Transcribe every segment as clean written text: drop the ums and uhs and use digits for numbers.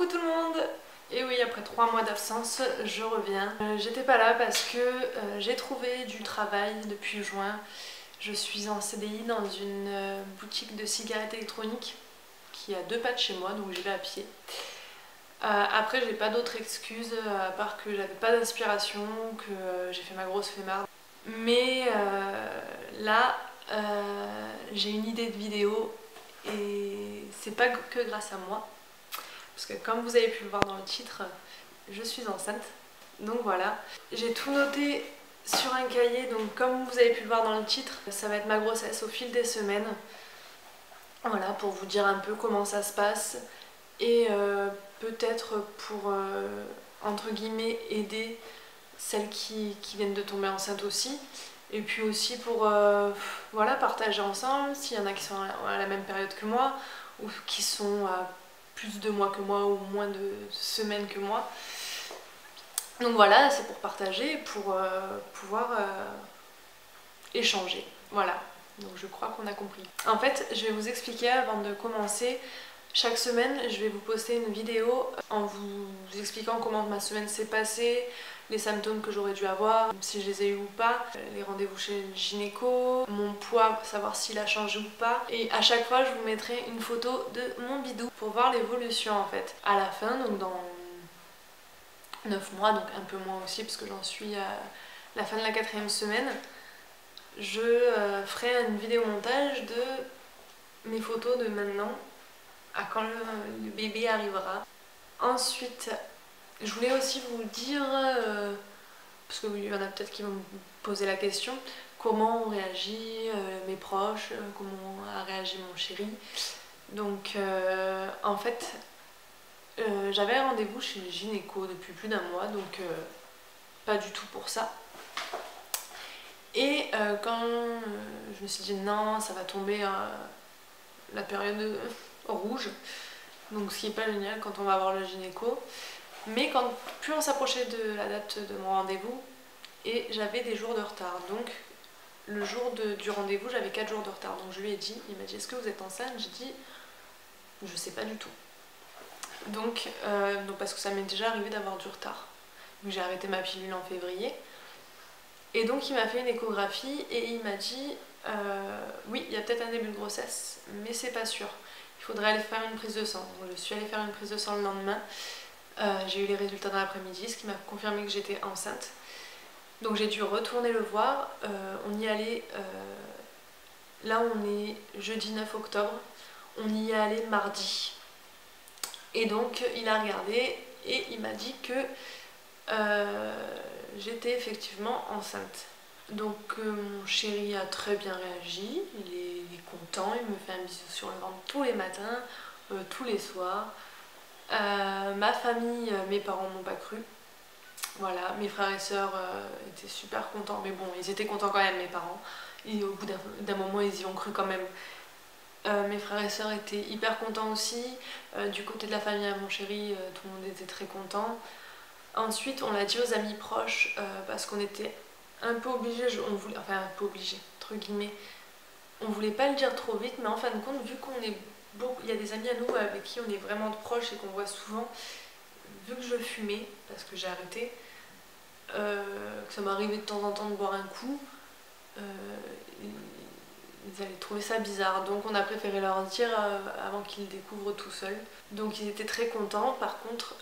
Coucou tout le monde. Et oui, après 3 mois d'absence, je reviens. J'étais pas là parce que j'ai trouvé du travail depuis juin. Je suis en CDI dans une boutique de cigarettes électroniques qui est à 2 pas de chez moi, donc j'y vais à pied. Après, j'ai pas d'autres excuses à part que j'avais pas d'inspiration, que j'ai fait ma grosse flemmarde. Mais là, j'ai une idée de vidéo et c'est pas que grâce à moi. Parce que comme vous avez pu le voir dans le titre, je suis enceinte. Donc voilà, j'ai tout noté sur un cahier, donc comme vous avez pu le voir dans le titre, ça va être ma grossesse au fil des semaines. Voilà, pour vous dire un peu comment ça se passe et peut-être pour, entre guillemets, aider celles qui viennent de tomber enceinte aussi. Et puis aussi pour voilà, partager ensemble, s'il y en a qui sont à la même période que moi, ou qui sont à plus de mois que moi, ou moins de semaines que moi. Donc voilà, c'est pour partager, pour pouvoir échanger. Voilà, donc je crois qu'on a compris. En fait, je vais vous expliquer avant de commencer. Chaque semaine, je vais vous poster une vidéo en vous expliquant comment ma semaine s'est passée, les symptômes que j'aurais dû avoir, si je les ai eu ou pas, les rendez-vous chez le gynéco, mon poids, savoir s'il a changé ou pas. Et à chaque fois, je vous mettrai une photo de mon bidou pour voir l'évolution en fait. À la fin, donc dans 9 mois, donc un peu moins aussi parce que j'en suis à la fin de la 4e semaine, je ferai une vidéo montage de mes photos de maintenant à quand le bébé arrivera. Ensuite, je voulais aussi vous dire, parce qu'il y en a peut-être qui vont me poser la question, comment ont réagi mes proches, comment a réagi mon chéri. Donc en fait, j'avais rendez-vous chez le gynéco depuis plus d'un mois, donc pas du tout pour ça. Et quand je me suis dit non, ça va tomber la période rouge, donc ce qui n'est pas génial quand on va voir le gynéco. Mais plus on s'approchait de la date de mon rendez-vous, et j'avais des jours de retard. Donc le jour du rendez-vous, j'avais 4 jours de retard. Donc je lui ai dit, il m'a dit est-ce que vous êtes enceinte? J'ai dit je sais pas du tout. Donc parce que ça m'est déjà arrivé d'avoir du retard. Donc j'ai arrêté ma pilule en février. Et donc il m'a fait une échographie et il m'a dit oui, il y a peut-être un début de grossesse, mais c'est pas sûr. Il faudrait aller faire une prise de sang. Donc je suis allée faire une prise de sang le lendemain. J'ai eu les résultats dans l'après-midi, ce qui m'a confirmé que j'étais enceinte. Donc j'ai dû retourner le voir. On y allait, là on est jeudi 9 octobre, on y est allé mardi. Et donc il a regardé et il m'a dit que j'étais effectivement enceinte. Donc mon chéri a très bien réagi, il est content, il me fait un bisou sur le ventre tous les matins, tous les soirs. Ma famille, mes parents m'ont pas cru. Voilà, mes frères et sœurs étaient super contents, mais bon, ils étaient contents quand même, mes parents. Et au bout d'un moment, ils y ont cru quand même. Mes frères et sœurs étaient hyper contents aussi. Du côté de la famille à mon chéri, tout le monde était très content. Ensuite, on l'a dit aux amis proches parce qu'on était un peu obligés, enfin un peu obligés, entre guillemets. On voulait pas le dire trop vite, mais en fin de compte, vu qu'on est il y a des amis à nous avec qui on est vraiment proches et qu'on voit souvent, vu que je fumais, parce que j'ai arrêté, que ça m'arrivait de temps en temps de boire un coup, ils allaient trouver ça bizarre. Donc on a préféré leur dire avant qu'ils le découvrent tout seuls. Donc ils étaient très contents. Par contre,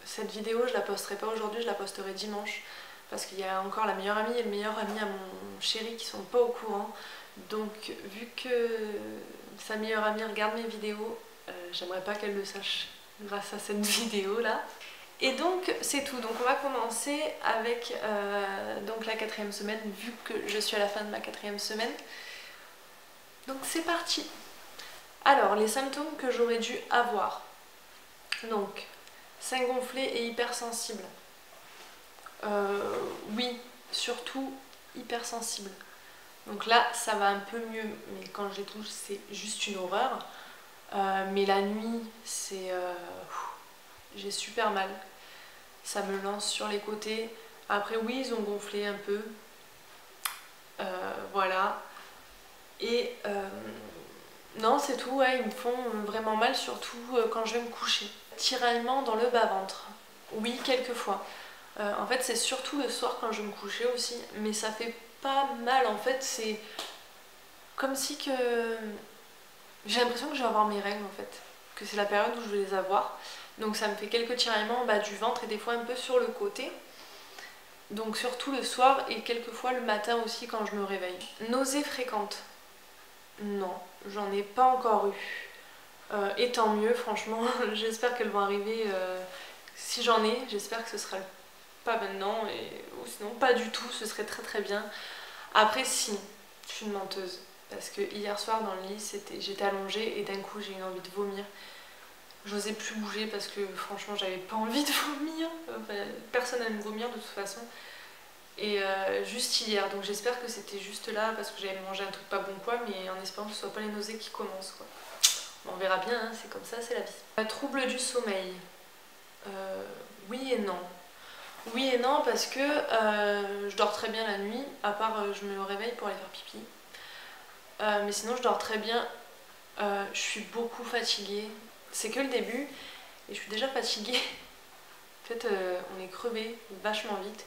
cette vidéo, je la posterai pas aujourd'hui, je la posterai dimanche. Parce qu'il y a encore la meilleure amie et le meilleur ami à mon chéri qui sont pas au courant. Donc vu que sa meilleure amie regarde mes vidéos, j'aimerais pas qu'elle le sache grâce à cette vidéo là. Et donc c'est tout, donc on va commencer avec donc la 4e semaine, vu que je suis à la fin de ma 4e semaine. Donc c'est parti. Alors les symptômes que j'aurais dû avoir. Donc sein gonflé et hypersensible. Oui, surtout hypersensible. Donc là ça va un peu mieux, mais quand je les touche c'est juste une horreur. Mais la nuit c'est... j'ai super mal. Ça me lance sur les côtés. Après oui, ils ont gonflé un peu. Voilà. Et Non, c'est tout, ouais, ils me font vraiment mal, surtout quand je vais me coucher. Tiraillement dans le bas-ventre. Oui, quelquefois. En fait, c'est surtout le soir quand je vais me coucher aussi, mais ça fait pas mal. En fait, c'est comme si que j'ai l'impression que je vais avoir mes règles en fait, que c'est la période où je vais les avoir. Donc ça me fait quelques tiraillements en bas du ventre et des fois un peu sur le côté. Donc surtout le soir et quelquefois le matin aussi quand je me réveille. Nausées fréquentes. Non, j'en ai pas encore eu. Et tant mieux, franchement, j'espère qu'elles vont arriver. Si j'en ai, j'espère que ce sera pas maintenant, ou sinon pas du tout, ce serait très très bien. Après si, je suis une menteuse. Parce que hier soir dans le lit, j'étais allongée et d'un coup j'ai eu envie de vomir. J'osais plus bouger parce que franchement j'avais pas envie de vomir. Enfin, personne n'aime vomir de toute façon. Et juste hier, donc j'espère que c'était juste là parce que j'avais mangé un truc pas bon quoi, mais en espérant que ce soit pas les nausées qui commencent quoi. On verra bien, hein, c'est comme ça, c'est la vie. Trouble du sommeil. Oui et non. Oui et non parce que je dors très bien la nuit, à part je me réveille pour aller faire pipi. Mais sinon je dors très bien, je suis beaucoup fatiguée. C'est que le début et je suis déjà fatiguée. En fait on est crevé vachement vite.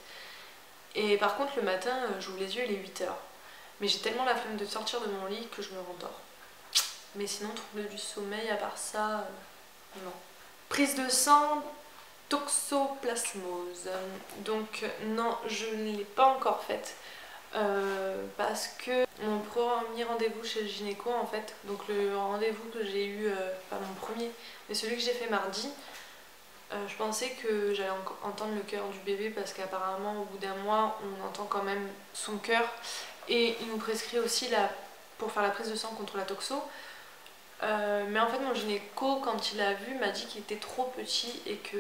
Et par contre le matin j'ouvre les yeux il est 8h. Mais j'ai tellement la flemme de sortir de mon lit que je me rendors. Mais sinon trouble du sommeil, à part ça, non. Prise de sang, toxoplasmose. Donc non, je ne l'ai pas encore faite. Parce que mon premier rendez-vous chez le gynéco en fait, donc le rendez-vous que j'ai eu, pas mon premier, mais celui que j'ai fait mardi, je pensais que j'allais entendre le cœur du bébé parce qu'apparemment au bout d'un mois on entend quand même son cœur et il nous prescrit aussi pour faire la prise de sang contre la toxo. Mais en fait mon gynéco quand il l'a vu m'a dit qu'il était trop petit et que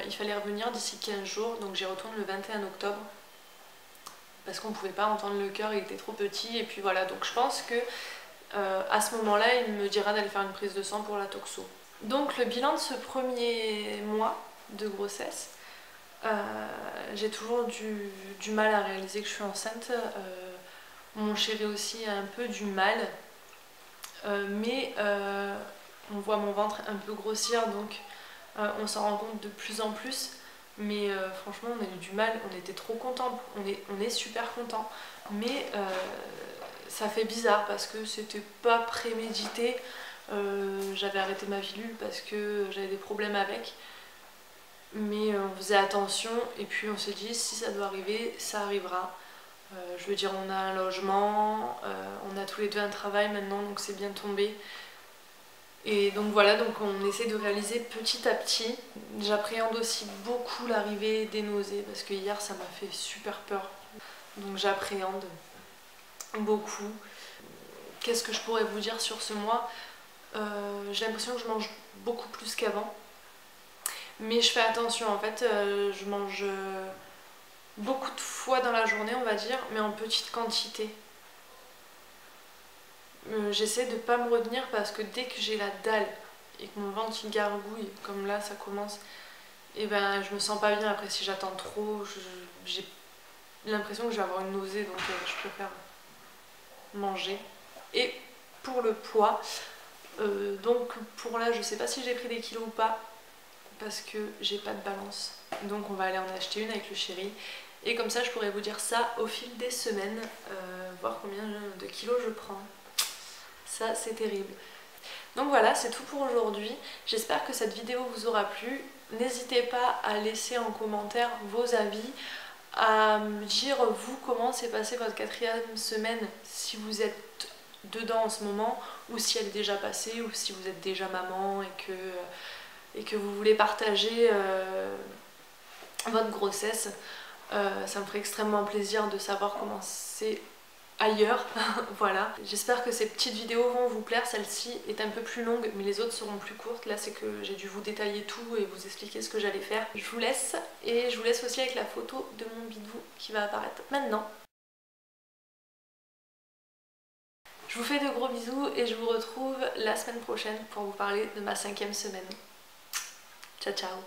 il fallait revenir d'ici 15 jours, donc j'y retourne le 21 octobre parce qu'on pouvait pas entendre le cœur, il était trop petit et puis voilà, donc je pense que à ce moment là il me dira d'aller faire une prise de sang pour la toxo. Donc le bilan de ce premier mois de grossesse, j'ai toujours du mal à réaliser que je suis enceinte, mon chéri aussi a un peu du mal, mais on voit mon ventre un peu grossir donc on s'en rend compte de plus en plus. Mais franchement on a eu du mal, on était trop contents, on est super contents, mais ça fait bizarre parce que c'était pas prémédité. J'avais arrêté ma pilule parce que j'avais des problèmes avec, mais on faisait attention et puis on s'est dit si ça doit arriver, ça arrivera. Je veux dire on a un logement, on a tous les deux un travail maintenant donc c'est bien tombé. Et donc voilà, donc on essaie de réaliser petit à petit. J'appréhende aussi beaucoup l'arrivée des nausées parce que hier ça m'a fait super peur. Donc j'appréhende beaucoup. Qu'est-ce que je pourrais vous dire sur ce mois? J'ai l'impression que je mange beaucoup plus qu'avant. Mais je fais attention, en fait, je mange beaucoup de fois dans la journée, on va dire, mais en petite quantité. J'essaie de pas me retenir parce que dès que j'ai la dalle et que mon ventre il gargouille, comme là ça commence, et ben je me sens pas bien. Après si j'attends trop, j'ai l'impression que je vais avoir une nausée, donc je préfère manger. Et pour le poids, donc pour là je sais pas si j'ai pris des kilos ou pas parce que j'ai pas de balance, donc on va aller en acheter une avec le chéri et comme ça je pourrais vous dire ça au fil des semaines, voir combien de kilos je prends. Ça c'est terrible. Donc voilà, c'est tout pour aujourd'hui. J'espère que cette vidéo vous aura plu. N'hésitez pas à laisser en commentaire vos avis, à me dire vous comment s'est passée votre 4e semaine, si vous êtes dedans en ce moment ou si elle est déjà passée ou si vous êtes déjà maman et que vous voulez partager votre grossesse. Ça me ferait extrêmement plaisir de savoir comment c'est ailleurs. Voilà, j'espère que ces petites vidéos vont vous plaire. Celle-ci est un peu plus longue mais les autres seront plus courtes. Là c'est que j'ai dû vous détailler tout et vous expliquer ce que j'allais faire. Je vous laisse et je vous laisse aussi avec la photo de mon bidou qui va apparaître maintenant. Je vous fais de gros bisous et je vous retrouve la semaine prochaine pour vous parler de ma 5e semaine. Ciao ciao.